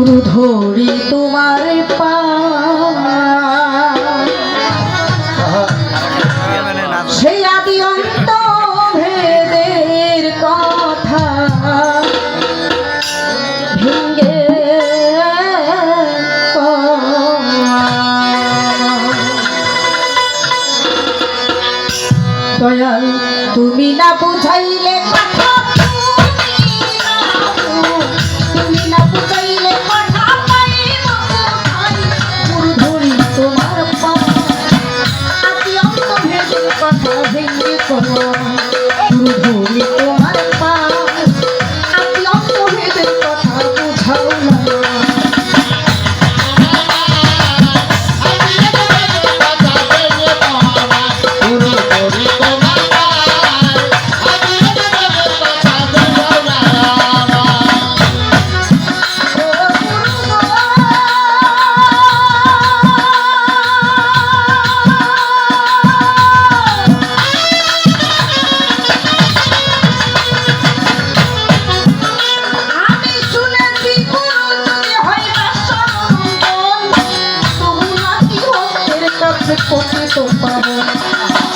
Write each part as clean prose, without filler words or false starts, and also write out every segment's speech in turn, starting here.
গুরু ধরি তোমার পা সেই আদি অন্ত ভেদের কথা ভেঙ্গে দয়াল তুমি না বুঝাইলে কথা তুমি না বুঝাইলে কথা পাইব গুরু ধরি তোমার পা আদি অন্ত ভেদের কথা ভেঙ্গে গুরু ধরি তোমার পা আদি অন্ত ভেদের কথা বুঝাও না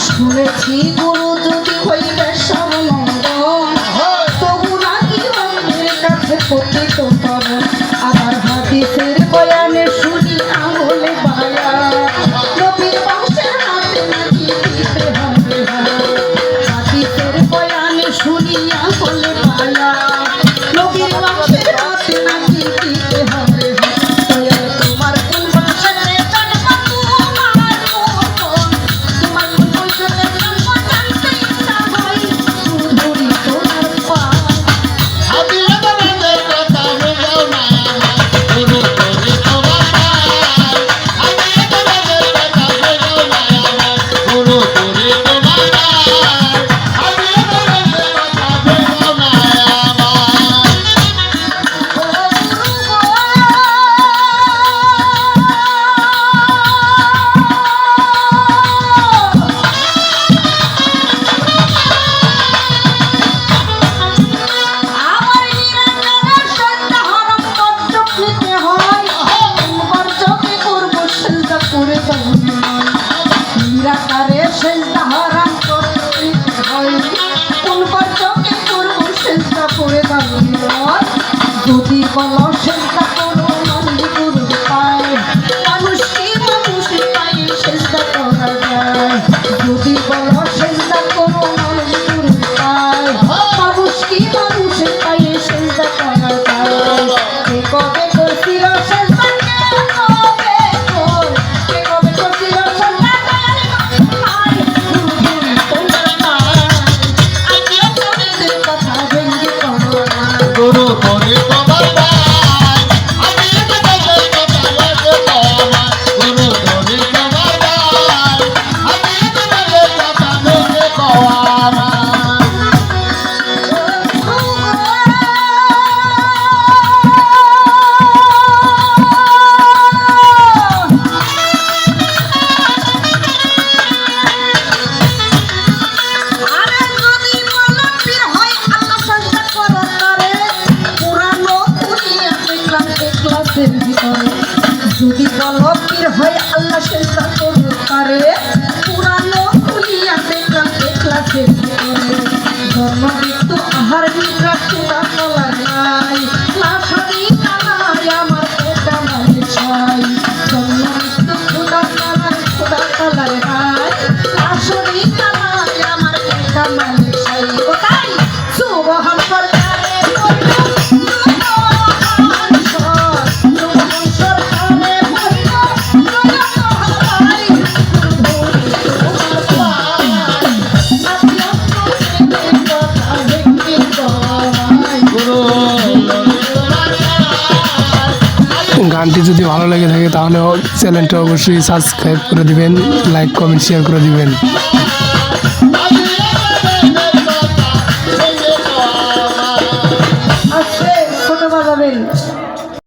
শুনেছি গুরু যদি হইবে সর্বমঙ্গল তবু নাকি অন্যের কাছে পতিত পাবন আবার হাদিসের বয়ানে শুনি আঙুলে বায়া নবীর বংশের হাতে নাকি দিতে হবে হাদিসের বয়ানে শুনি আঙুলে বায়া নবীর বংশের হাতে নাকি দিতে হবে তোমার কোন বংশের যদি বলো চেষ্টা করো গুরু পায় মানুষ কি মানুষ পায় চেষ্টা করা যায় যদি বলো চেষ্টা করো গুরু পায় মানুষ কি মানুষ পায় চেষ্টা করা যায় কবে করছিল চেষ্টা যদি বলো পীর হয় আল্লাহ চেষ্টা করতে পারে পুরানো খুলিয়া দেখলাম ক্লাসের ভিতরে জন্ম মৃত্যু আহার নিদ্রা চূড়া চলা নাই লাশারি কালাই আমার পেটা মানে ছাই জন্ম মৃত্যু খুদা কালাই নাই লাশারি কালাই আমার পেটা মানে ছাই ওটাই সুবহান সরকারে গানটি যদি ভালো লেগে থাকে তাহলে চ্যানেলটা অবশ্যই সাবস্ক্রাইব করে দিবেন, লাইক কমেন্ট শেয়ার করে দিবেন। ছোট বাজাবেন।